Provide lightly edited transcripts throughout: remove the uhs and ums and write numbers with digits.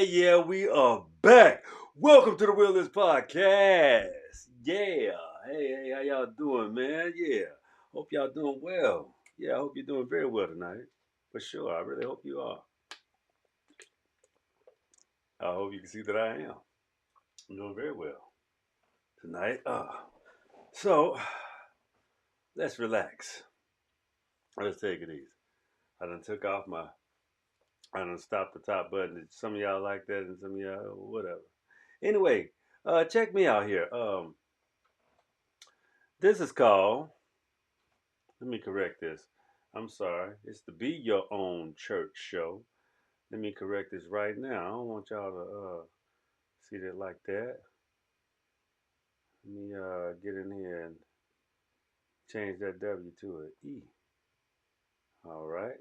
Yeah, we are back. Welcome to the Realist Podcast. Yeah. Hey, how y'all doing, man? Yeah. Hope y'all doing well. Yeah, I hope you're doing very well tonight. For sure. I really hope you are. I hope you can see that I am. I'm doing very well tonight. So let's relax. Let's take it easy. I done took off my I done stopped the top button. Some of y'all like that and some of y'all whatever. Anyway, check me out here. This is called, let me correct this. I'm sorry. It's the Be Your Own Church show. Let me correct this right now. I don't want y'all to see that like that. Let me get in here and change that W to an E. All right.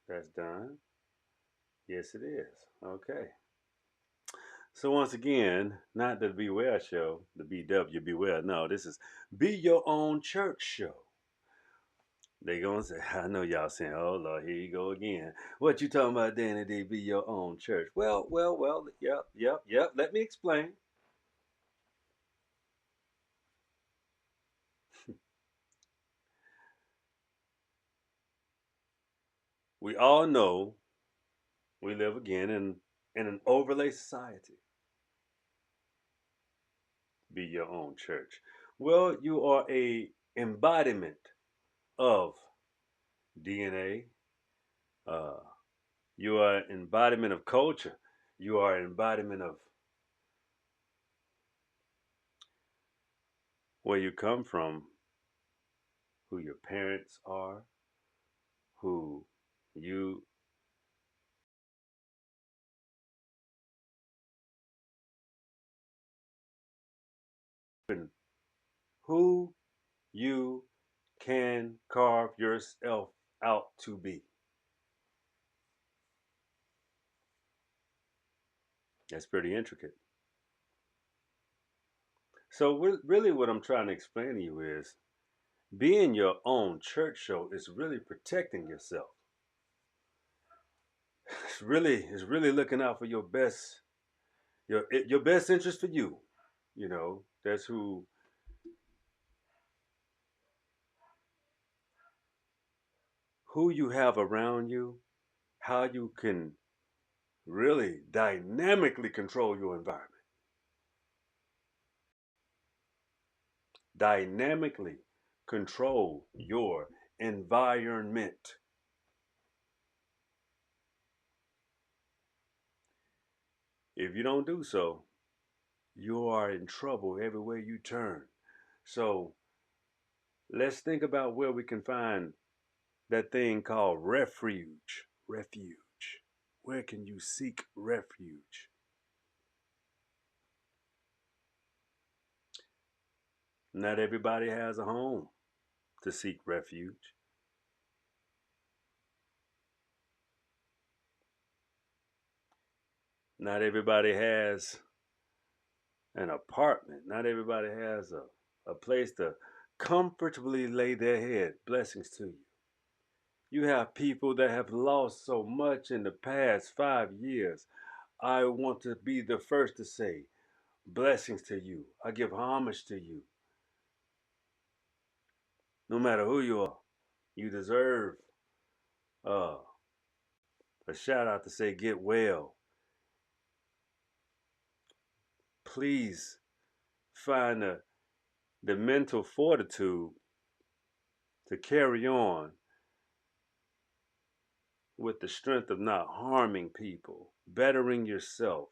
That's done. Yes, it is. Okay. So once again, not the Beware show, the BW Beware. No, this is Be Your Own Church show. They gonna say, I know y'all saying, oh Lord, here you go again. What you talking about, Danny D? Be your own church. Well, yep. Let me explain. We all know we live again in an overlay society. Be your own church. Well, you are a embodiment of DNA. Uh, you are an embodiment of culture. You are an embodiment of where you come from, who your parents are, who you and who you can carve yourself out to be. That's pretty intricate. So, really, what I'm trying to explain to you is being your own church show is really protecting yourself. It's really looking out for your best interest for you. You know, that's who you have around you, how you can really dynamically control your environment. Dynamically control your environment. If you don't do so, you are in trouble everywhere you turn. So let's think about where we can find that thing called refuge. Refuge. Where can you seek refuge? Not everybody has a home to seek refuge. Not everybody has an apartment. Not everybody has a place to comfortably lay their head. Blessings to you. You have people that have lost so much in the past 5 years. I want to be the first to say, blessings to you. I give homage to you. No matter who you are, you deserve uh, a shout out to say, get well. Please find the mental fortitude to carry on with the strength of not harming people, bettering yourself,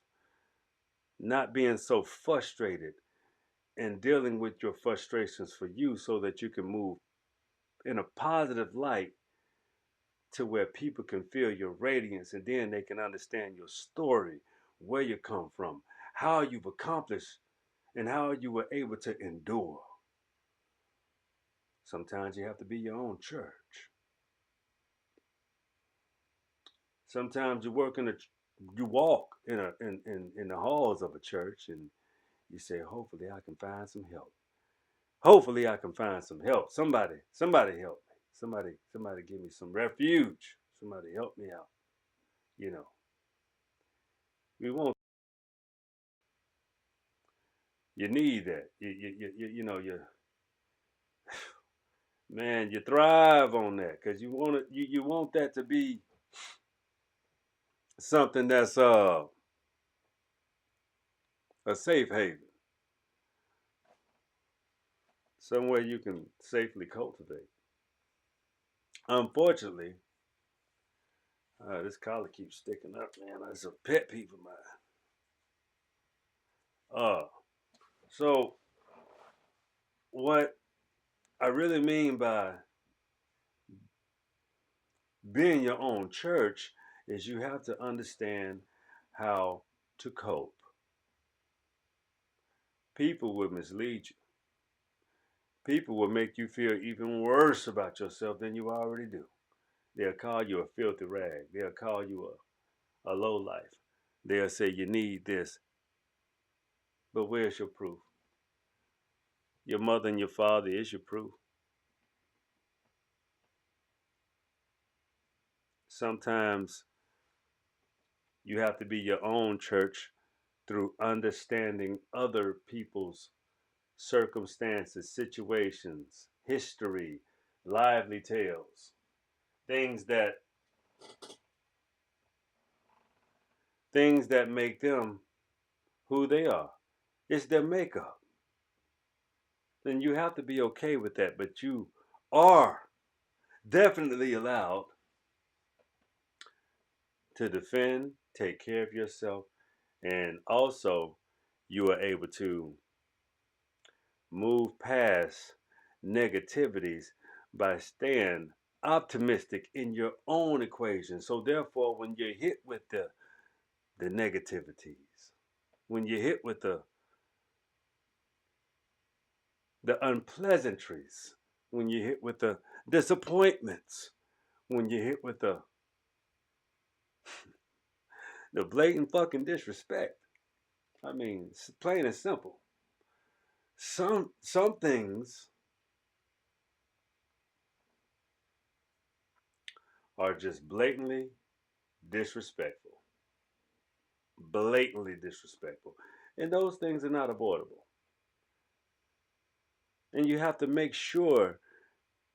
not being so frustrated and dealing with your frustrations for you so that you can move in a positive light to where people can feel your radiance and then they can understand your story, where you come from, how you've accomplished, and how you were able to endure. Sometimes you have to be your own church. Sometimes you walk in the halls of a church and you say, hopefully I can find some help. Hopefully I can find some help. Somebody help me. Somebody give me some refuge. Somebody help me out. You know, we want you need that. You man, you thrive on that because you want that to be something that's a safe haven, somewhere you can safely cultivate. Unfortunately, this collar keeps sticking up, man. That's a pet peeve of mine. Uh, so what I really mean by being your own church is you have to understand how to cope. People will mislead you. People will make you feel even worse about yourself than you already do. They'll call you a filthy rag. They'll call you a low life. They'll say you need this. But where's your proof? Your mother and your father is your proof. Sometimes you have to be your own church through understanding other people's circumstances, situations, history, lively tales, things that things that make them who they are. It's their makeup. Then you have to be okay with that, but you are definitely allowed to defend, take care of yourself, and also you are able to move past negativities by staying optimistic in your own equation. So therefore, when you're hit with the negativities, when you're hit with the unpleasantries, when you're hit with the disappointments, when you're hit with the blatant fucking disrespect. I mean, it's plain and simple. Some things are just disrespectful, blatantly disrespectful, and those things are not avoidable. And you have to make sure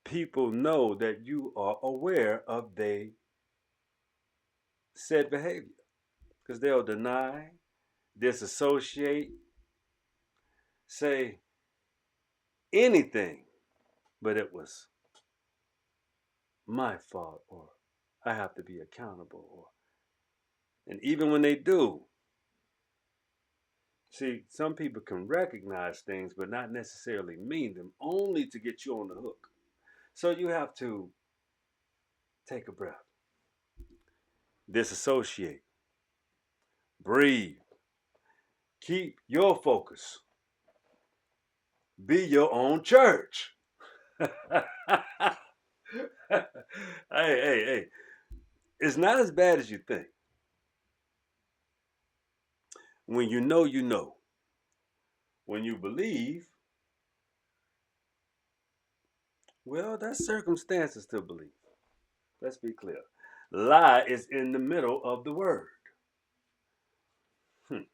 people know that you are aware of they said behavior, because they'll deny, disassociate, say anything, but it was my fault, or I have to be accountable, or and even when they do, see, some people can recognize things but not necessarily mean them, only to get you on the hook. So you have to take a breath, disassociate, breathe, keep your focus, be your own church. Hey, hey, it's not as bad as you think. When you know, you know. When you believe, well, that's circumstances to believe. Let's be clear. Lie is in the middle of the word. Hmm.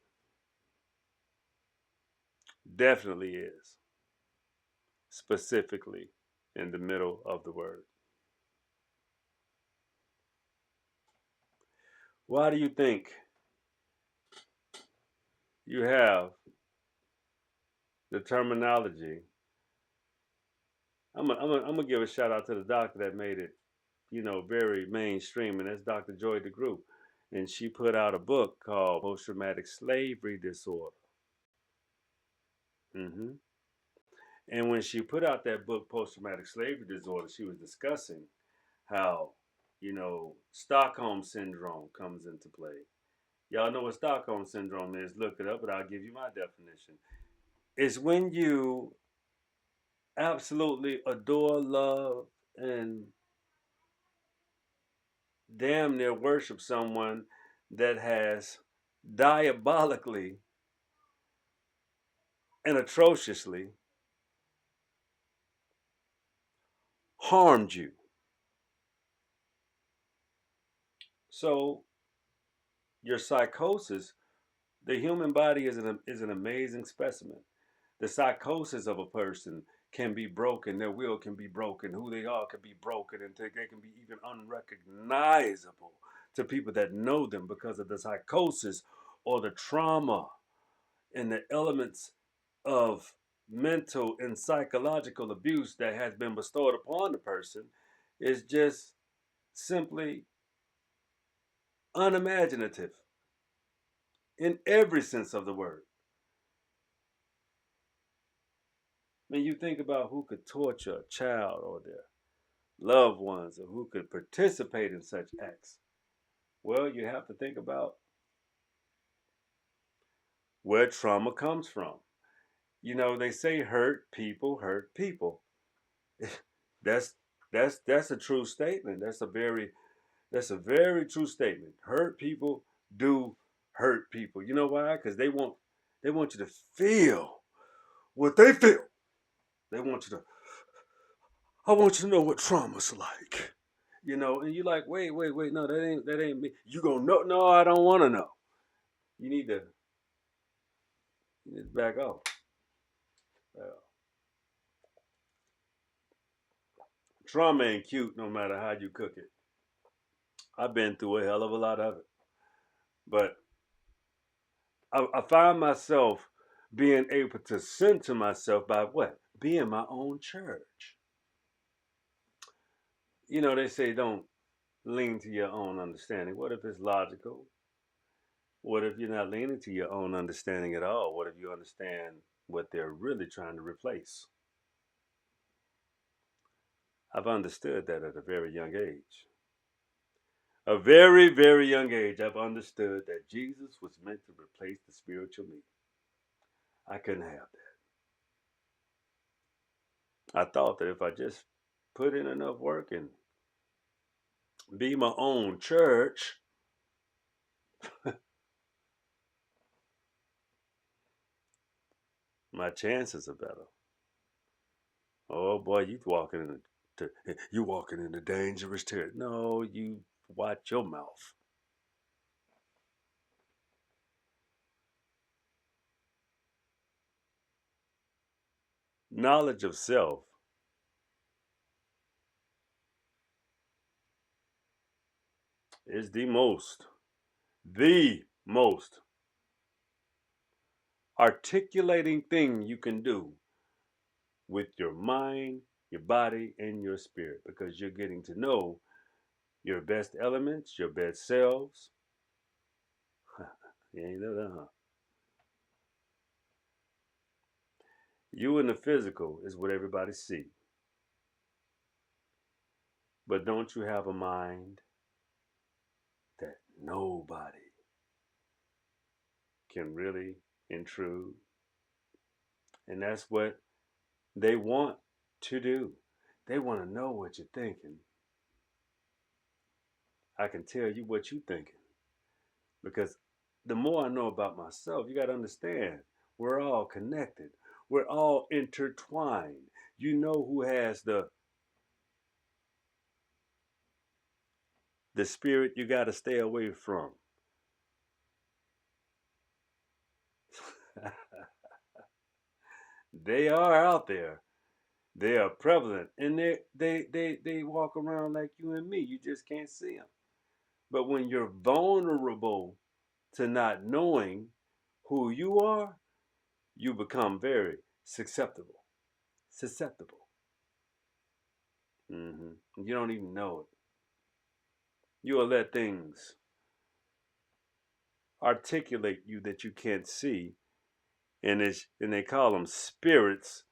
Definitely is. Specifically in the middle of the word. Why do you think you have the terminology? I'm gonna give a shout out to the doctor that made it, very mainstream, and that's Dr. Joy DeGroot. and she put out a book called Post Traumatic Slavery Disorder. hmm And when she put out that book, Post Traumatic Slavery Disorder, she was discussing how, Stockholm Syndrome comes into play. Y'all know what Stockholm Syndrome is. Look it up, but I'll give you my definition. It's when you absolutely adore, love, and damn near worship someone that has diabolically and atrociously harmed you. So your psychosis, the human body is an amazing specimen. The psychosis of a person can be broken, their will can be broken, who they are can be broken, and they can be even unrecognizable to people that know them because of the psychosis or the trauma and the elements of mental and psychological abuse that has been bestowed upon the person is just simply unimaginative in every sense of the word. I mean, you think about who could torture a child or their loved ones or who could participate in such acts. Well, you have to think about where trauma comes from. They say hurt people hurt people. that's that's a true statement. That's a very true statement. Hurt people do hurt people. You know why? Because they want you to feel what they feel. They want you to. I want you to know what trauma's like. And you're like, wait, no, that ain't me. You gonna know? No, I don't want to know. You need to, you need to back off. Trauma ain't cute, no matter how you cook it. I've been through a hell of a lot of it, but I find myself being able to center myself by what? Being my own church. They say don't lean to your own understanding. What if it's logical? What if you're not leaning to your own understanding at all? What if you understand what they're really trying to replace? I've understood that at a very young age. A very, very young age, I've understood that Jesus was meant to replace the spiritual me. I couldn't have that. I thought that if I just put in enough work and be my own church, my chances are better. Oh boy, you walking into dangerous territory. No, you watch your mouth. Knowledge of self is the most articulating thing you can do with your mind, your body, and your spirit because you're getting to know your best elements, your best selves. You ain't know that, huh? You in the physical is what everybody see. But don't you have a mind that nobody can really intrude? And that's what they want to do. They want to know what you're thinking. I can tell you what you're thinking because the more I know about myself, you got to understand we're all connected. We're all intertwined. You know who has the spirit you got to stay away from. They are out there. They are prevalent, and they walk around like you and me. You just can't see them. But when you're vulnerable to not knowing who you are, you become very susceptible. Susceptible. You don't even know it. You will let things articulate you that you can't see, and they call them spirits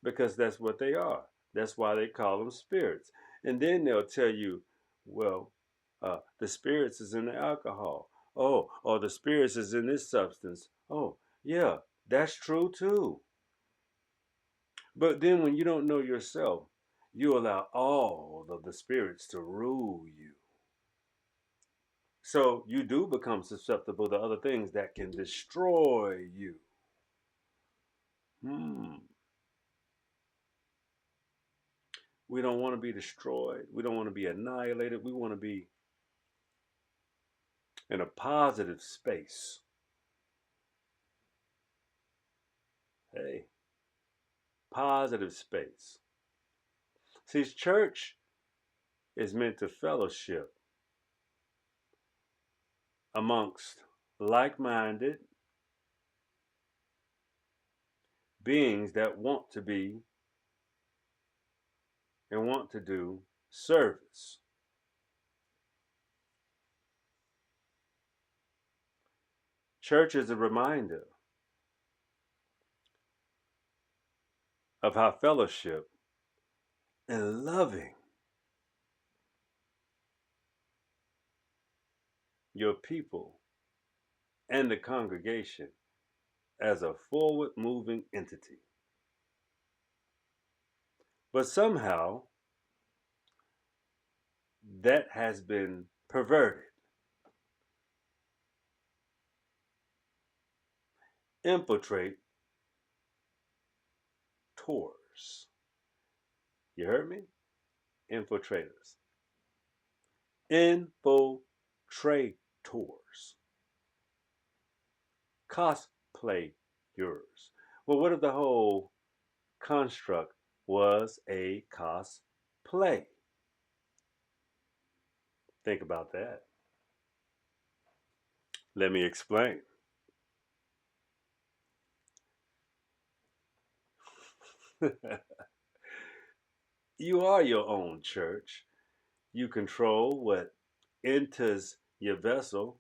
because that's what they are. That's why they call them spirits. And then they'll tell you, well, the spirits is in the alcohol. Oh, or the spirits is in this substance. Oh, yeah, that's true too. But then when you don't know yourself, you allow all of the spirits to rule you. So you do become susceptible to other things that can destroy you. Hmm. We don't want to be destroyed. We don't want to be annihilated. We want to be in a positive space. Hey, positive space. See, church is meant to fellowship amongst like minded beings that want to be and want to do service. Church is a reminder of how fellowship and loving your people and the congregation as a forward moving entity. But somehow that has been perverted, infiltrate tours. You heard me? Infiltrators. Infiltrators. Cosplayers. Well, what if the whole construct was a cosplay? Think about that. Let me explain. You are your own church. You control what enters your vessel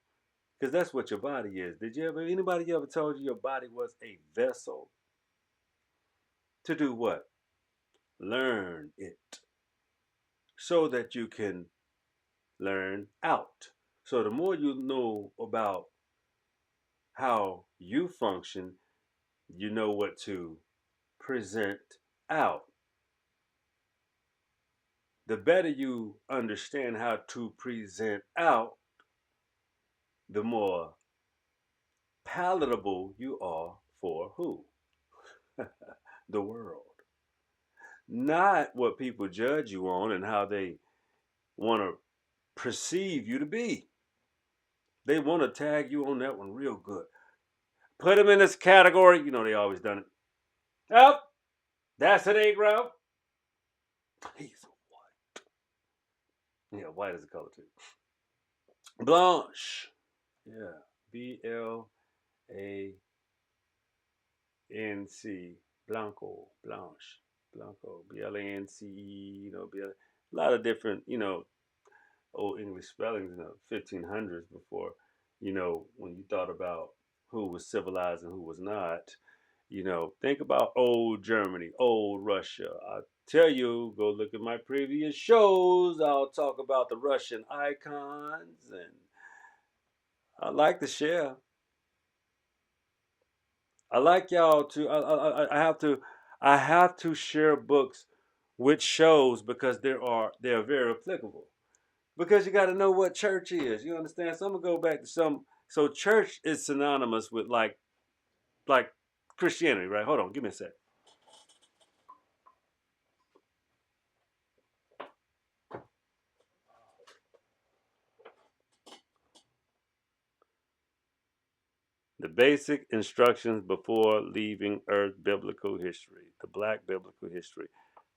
because that's what your body is. Anybody ever told you your body was a vessel? To do what? Learn it so that you can learn out. So the more you know about how you function, you know what to present out. The better you understand how to present out, the more palatable you are for who? The world. Not what people judge you on and how they want to perceive you to be. They want to tag you on that one real good. Put them in this category. You know they always done it. Oh, that's an Negro. He's white. Yeah, white is a color too. Blanche. Yeah. Blanc. Blanco. Blanche. Blanco. Blanc. A lot of different, old English spellings in the 1500s before, when you thought about who was civilized and who was not. Think about old Germany, old Russia. I tell you, go look at my previous shows. I'll talk about the Russian icons, and I like to share. I like y'all to. I have to share books with shows because they're very applicable. Because you got to know what church is. You understand? So I'm gonna go back to some. So church is synonymous with like Christianity, right? Hold on, give me a sec. The basic instructions before leaving Earth, biblical history, the Black biblical history,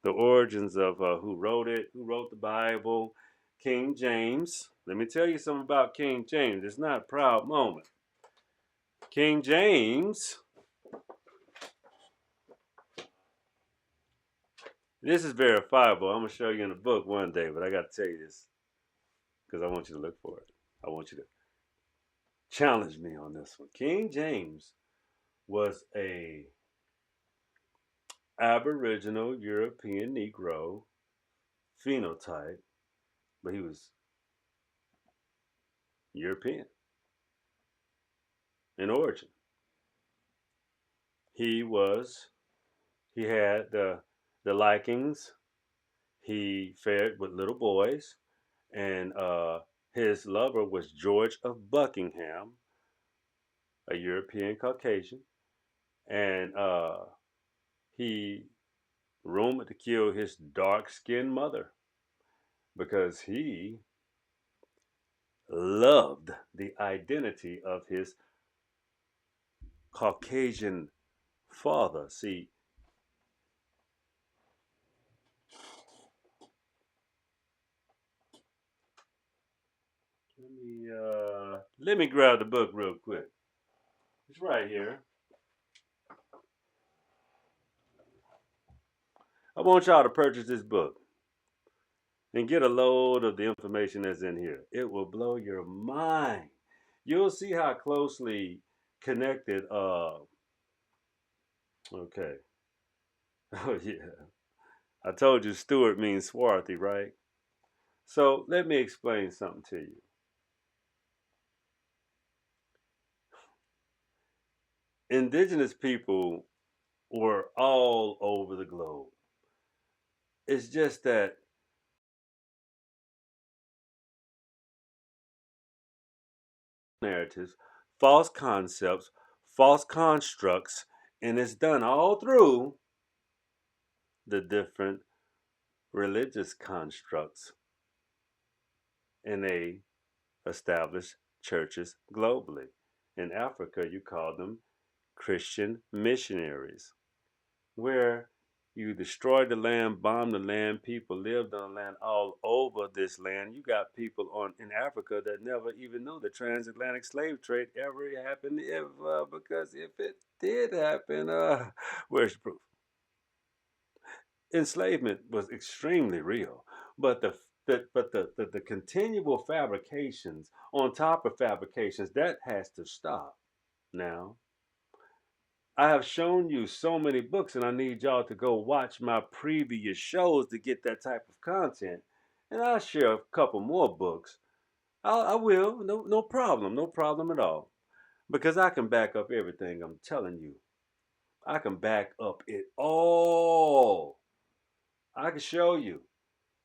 the origins of who wrote it, who wrote the Bible, King James. Let me tell you something about King James. It's not a proud moment. King James. This is verifiable. I'm gonna show you in the book one day, but I got to tell you this because I want you to look for it. I want you to. challenge me on this one. King James was a Aboriginal European Negro phenotype, but he was European in origin. He was he had the likings. He fared with little boys, and his lover was George of Buckingham, a European Caucasian, and he rumored to kill his dark-skinned mother because he loved the identity of his Caucasian father. See, let me grab the book real quick. It's right here. I want y'all to purchase this book and get a load of the information that's in here. It will blow your mind. You'll see how closely connected. Okay. Oh yeah. I told you Stuart means swarthy, right? So let me explain something to you. Indigenous people were all over the globe. It's just that narratives, false concepts, false constructs, and it's done all through the different religious constructs, and they established churches globally. In Africa, you call them Christian missionaries, where you destroyed the land, bombed the land, people lived on land all over this land. You got people on in Africa that never even know the transatlantic slave trade ever happened, because if it did happen, where's the proof? Enslavement was extremely real, but the continual fabrications on top of fabrications that has to stop. Now, I have shown you so many books, and I need y'all to go watch my previous shows to get that type of content. And I'll share a couple more books. I will, no problem, no problem at all, because I can back up everything I'm telling you. I can back up it all. I can show you.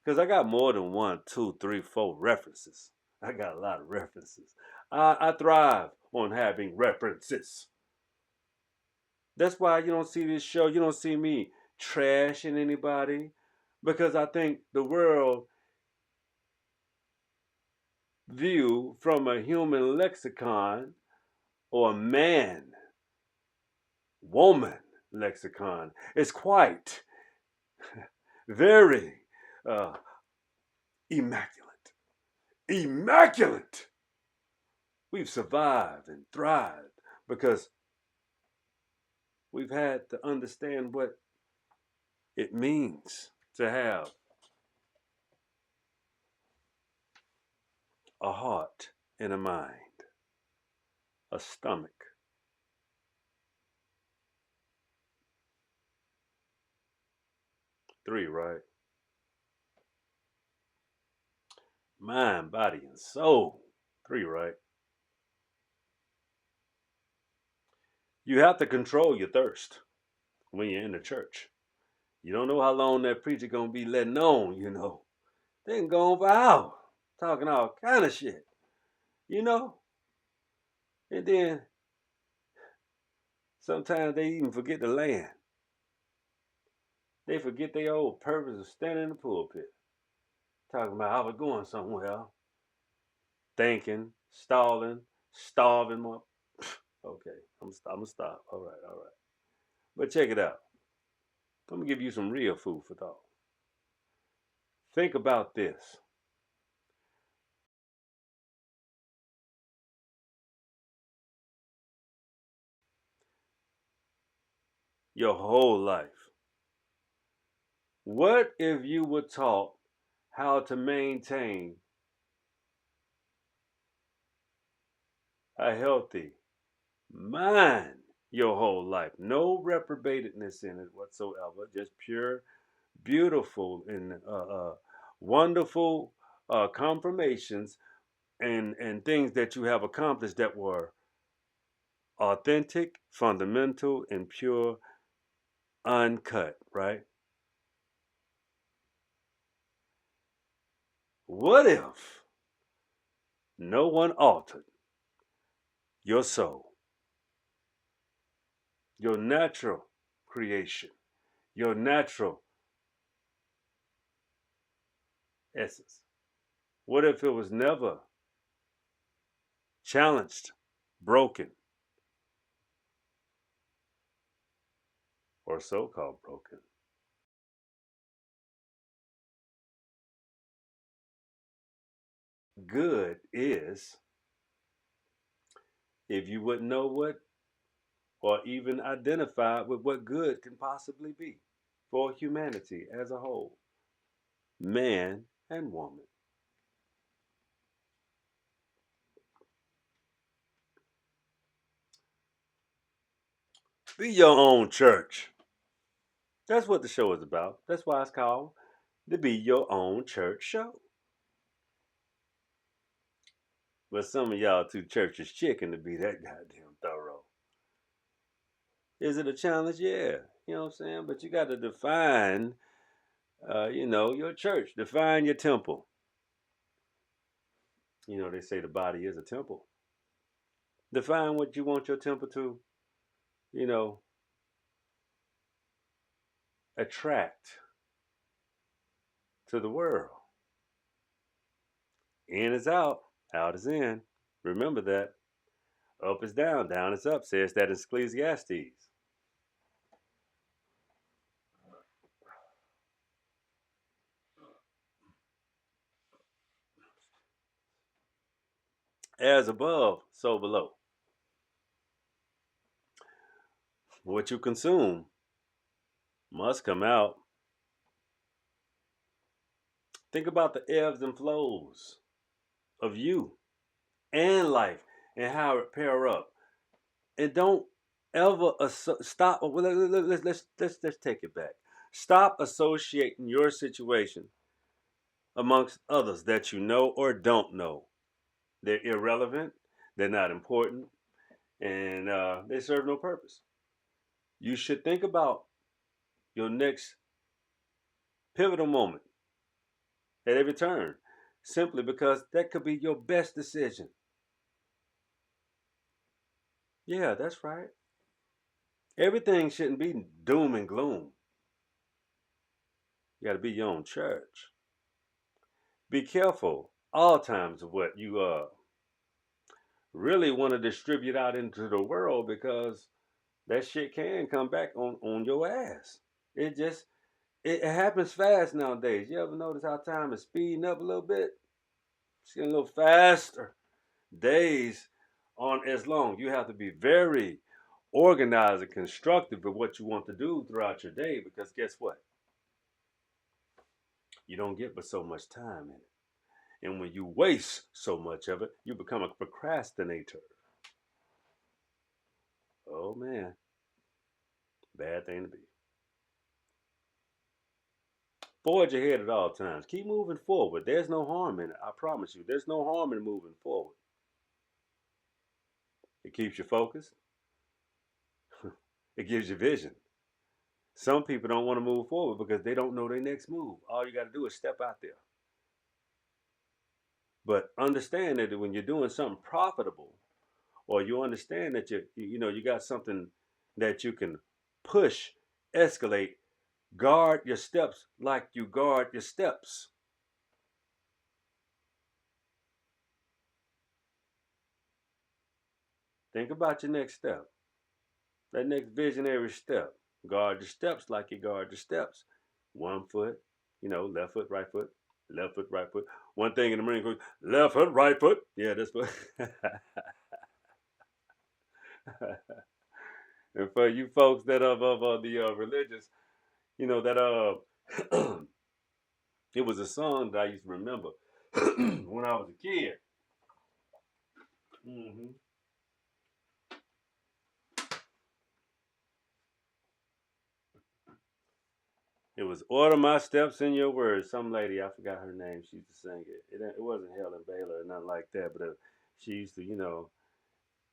Because I got more than one, two, three, four references. I got a lot of references. I thrive on having references. That's why you don't see this show. You don't see me trashing anybody. Because I think the world view from a human lexicon or man, woman lexicon is quite very uh, immaculate. Immaculate! We've survived and thrived because we've had to understand what it means to have a heart and a mind, a stomach. Three, right? Mind, body, and soul. Three, right? You have to control your thirst when you're in the church. You don't know how long that preacher gonna be letting on. They can go on for hours, talking all kind of shit, you know? And then sometimes they even forget the land. They forget their old purpose of standing in the pulpit, talking about I was going somewhere, thinking, stalling, starving. Okay, I'm gonna stop. All right, all right. But check it out. I'm gonna give you some real food for thought. Think about this. Your whole life. What if you were taught how to maintain a healthy mind your whole life. No reprobatedness in it whatsoever. Just pure, beautiful, and wonderful confirmations and things that you have accomplished that were authentic, fundamental, and pure, uncut, right? What if no one altered your soul, your natural creation, your natural essence? What if it was never challenged, broken, or so called broken? Good is, if you wouldn't know what or even identify with what good can possibly be for humanity as a whole, man and woman. Be your own church. That's what the show is about. That's why it's called the Be Your Own Church Show. But some of y'all too churches chicken to be that goddamn thorough. Is it a challenge? Yeah. You know what I'm saying? But you got to define, your church. Define your temple. They say the body is a temple. Define what you want your temple to, you know, attract to the world. In is out is in. Remember that. Up is down, down is up, says that in Ecclesiastes. As above, so below. What you consume must come out. Think about the ebbs and flows of you and life and how it pair up. And don't ever stop. Well, let's take it back. Stop associating your situation amongst others that you know or don't know. They're irrelevant. They're not important, and they serve no purpose. You should think about your next pivotal moment at every turn, simply because that could be your best decision. Yeah, that's right. Everything shouldn't be doom and gloom. You got to be your own church. Be careful all times of what you really want to distribute out into the world, because that shit can come back on your ass. It just it happens fast nowadays. You ever notice how time is speeding up a little bit? It's getting a little faster. Days aren't as long. You have to be very organized and constructive with what you want to do throughout your day, because guess what? You don't get but so much time in it. And when you waste so much of it, you become a procrastinator. Oh man, bad thing to be. Forge ahead at all times. Keep moving forward. There's no harm in it. I promise you. There's no harm in moving forward. It keeps you focused. It gives you vision. Some people don't want to move forward because they don't know their next move. All you got to do is step out there. But understand that when you're doing something profitable, or you understand that you got something that you can push, escalate, guard your steps like you guard your steps. Think about your next step. That next visionary step. Guard your steps like you guard your steps. 1 foot, left foot, right foot, left foot, right foot. One thing in the Marine Corps, left foot, right foot. Yeah, that's what. And for you folks that are of the religious, that it was a song that I used to remember when I was a kid. Hmm It was order my steps in your words. Some lady, I forgot her name, she used to sing it. It wasn't Helen Baylor or nothing like that, but she used to,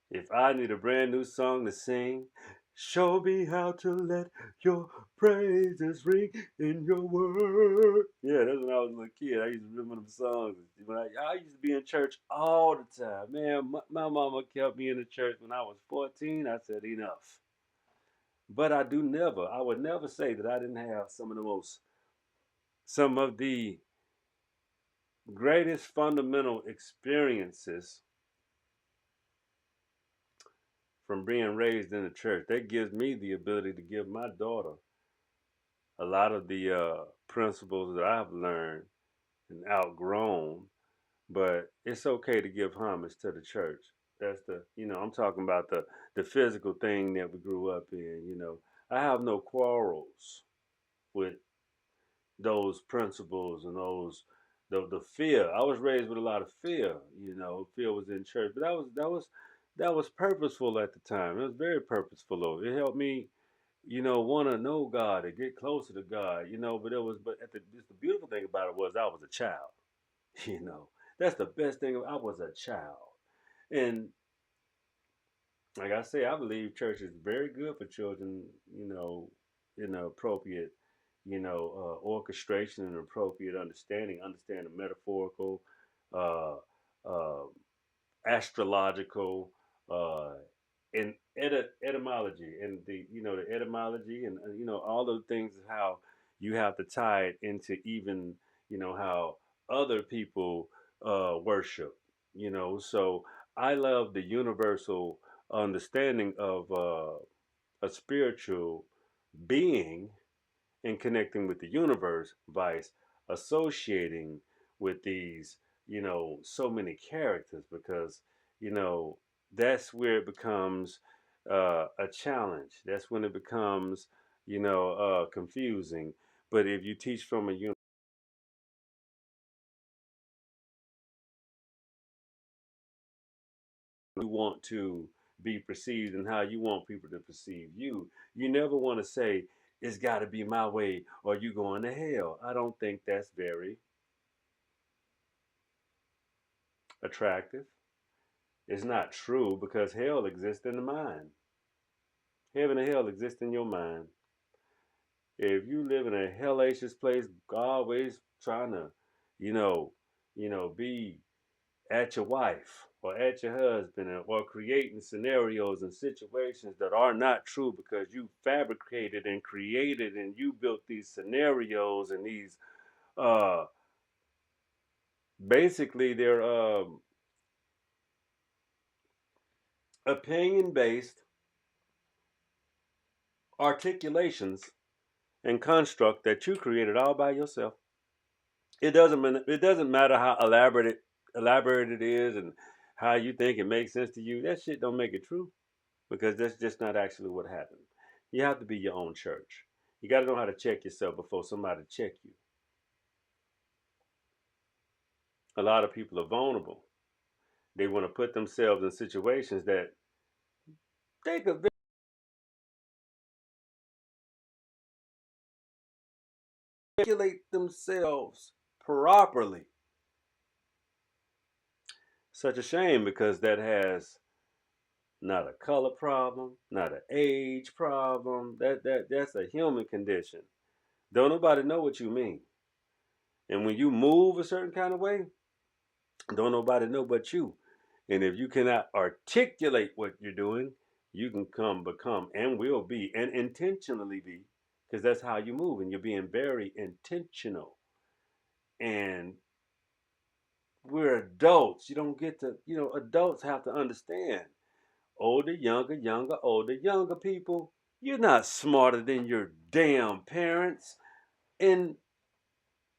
if I need a brand new song to sing, show me how to let your praises ring in your word. Yeah, that's when I was a little kid. I used to remember them songs. When I used to be in church all the time. Man, my mama kept me in the church when I was 14. I said, enough. But I would never say that I didn't have some of the greatest fundamental experiences from being raised in the church. That gives me the ability to give my daughter a lot of the principles that I've learned and outgrown. But it's okay to give homage to the church. That's I'm talking about the physical thing that we grew up in. I have no quarrels with those principles and the fear. I was raised with a lot of fear. Fear was in church, but that was purposeful at the time. It was very purposeful. Though it helped me, want to know God and get closer to God. Just the beautiful thing about it was I was a child. You know, that's the best thing. I was a child, and like I say, I believe church is very good for children. In an appropriate, orchestration and appropriate understand the metaphorical, uh, uh, astrological, uh, and etymology, and the etymology, and all those things, how you have to tie it into even how other people worship. So I love the universal understanding of a spiritual being and connecting with the universe by associating with these, so many characters, because, you know, that's where it becomes a challenge. That's when it becomes, confusing. But if you teach from a you want to be perceived and how you want people to perceive you, you never want to say, it's got to be my way or you going to hell. I don't think that's very attractive. It's not true because hell exists in the mind. Heaven and hell exist in your mind. If you live in a hellacious place, always trying to, you know, be at your wife or at your husband, or creating scenarios and situations that are not true because you fabricated and created and you built these scenarios and these uh basically they're opinion based articulations and construct that you created all by yourself. It doesn't matter how elaborate it is and how you think it makes sense to you. That shit don't make it true because that's just not actually what happened. You have to be your own church. You got to know how to check yourself before somebody check you. A lot of people are vulnerable. They want to put themselves in situations that they could regulate themselves properly. Such a shame because that has not a color problem, not an age problem. That's a human condition. Don't nobody know what you mean. And when you move a certain kind of way, don't nobody know but you. And if you cannot articulate what you're doing, you can become, and will be, and intentionally be, because that's how you move, and you're being very intentional. And we're adults. You don't get to, adults have to understand. Older, younger, younger, older, younger people, you're not smarter than your damn parents. And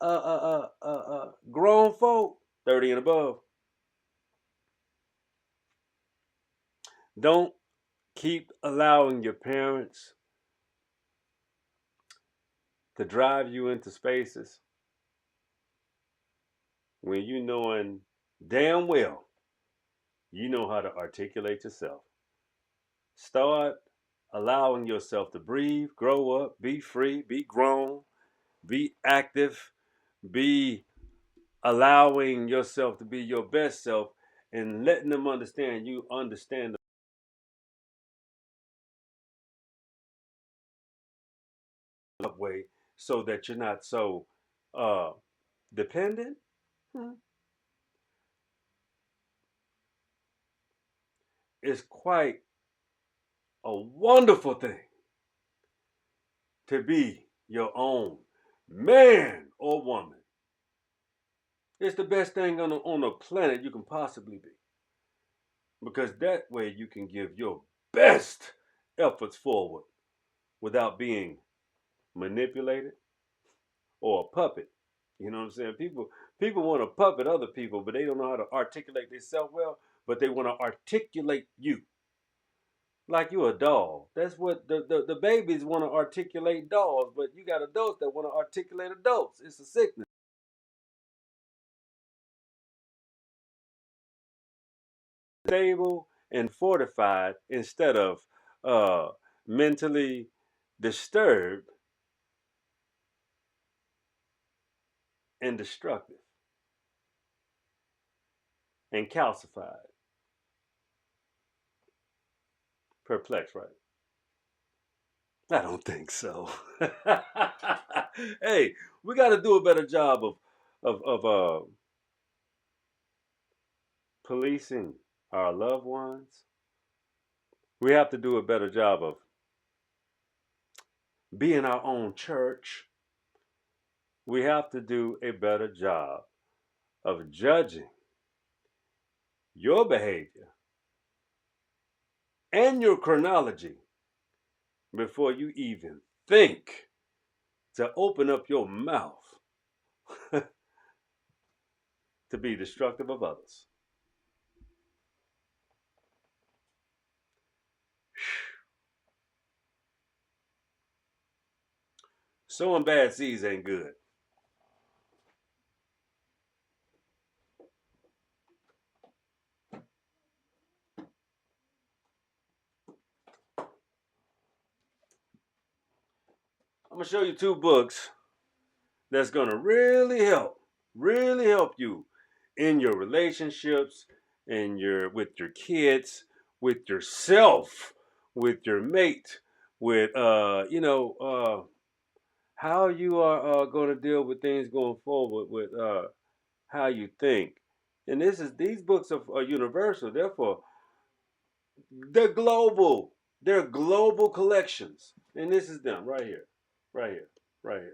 grown folk, 30 and above, don't keep allowing your parents to drive you into spaces when you knowing damn well you know how to articulate yourself. Start allowing yourself to breathe, grow up, be free, be grown, Be active. Be allowing yourself to be your best self and letting them understand you understand the way so that you're not so uh, dependent. Hmm. It's quite a wonderful thing to be your own man or woman. It's the best thing on the planet you can possibly be. Because that way you can give your best efforts forward without being manipulated or a puppet. You know what I'm saying? People want to puppet other people, but they don't know how to articulate themselves well, but they want to articulate you. Like you a doll. That's what the babies want to articulate dolls, but you got adults that want to articulate adults. It's a sickness. Stable and fortified instead of uh, mentally disturbed and destructive and calcified. Perplexed, right? I don't think so. Hey, we got to do a better job of policing our loved ones. We have to do a better job of being our own church. We have to do a better job of judging your behavior and your chronology before you even think to open up your mouth to be destructive of others. Sowing bad seeds ain't good. I'm gonna show you two books that's gonna really help you in your relationships, in your with your kids, with yourself, with your mate, with how you are going to deal with things going forward with how you think. And these books are universal. Therefore, they're global. They're global collections. And this is them right here, right here, right here.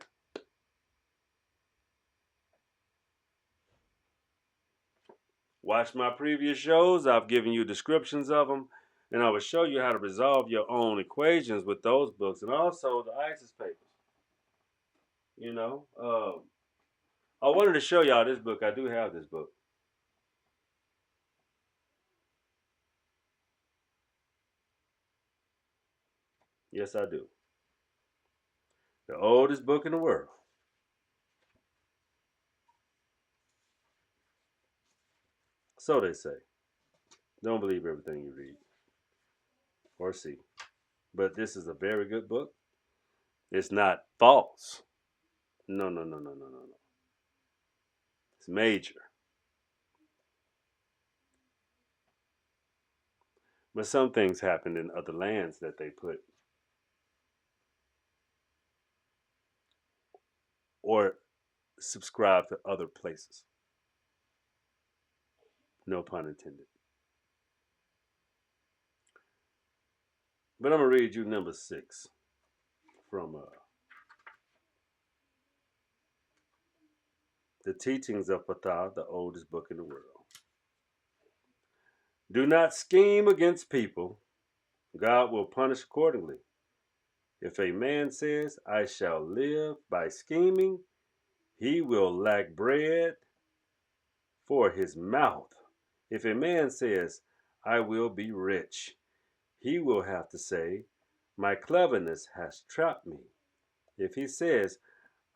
Watch my previous shows. I've given you descriptions of them, and I will show you how to resolve your own equations with those books, and also the ISIS papers. You know, I wanted to show y'all this book. I do have this book. Yes, I do. The oldest book in the world. So they say. Don't believe everything you read or see. But this is a very good book. It's not false. No, no, no, no, no, no, no. It's major. But some things happened in other lands that they put or subscribe to other places. No pun intended. But I'm going to read you number 6 from The Teachings of Ptah, the oldest book in the world. Do not scheme against people. God will punish accordingly. If a man says, I shall live by scheming, he will lack bread for his mouth. If a man says, I will be rich, he will have to say, my cleverness has trapped me. If he says,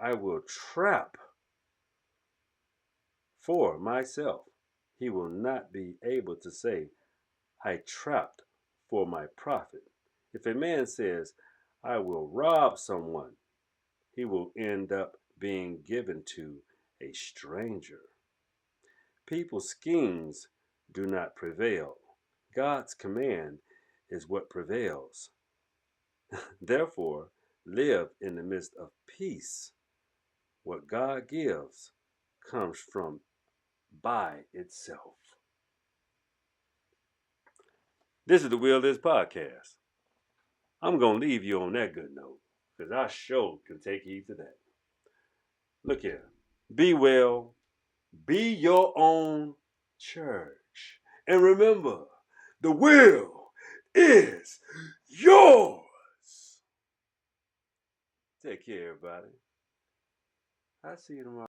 I will trap for myself, he will not be able to say, I trapped for my profit. If a man says, I will rob someone, he will end up being given to a stranger. People's schemes do not prevail. God's command is what prevails. Therefore, live in the midst of peace. What God gives comes from by itself. This is the Will This Podcast. I'm going to leave you on that good note because I sure can take heed to that. Look here. Be well. Be your own church. And remember, the will is yours. Take care, everybody. I'll see you tomorrow.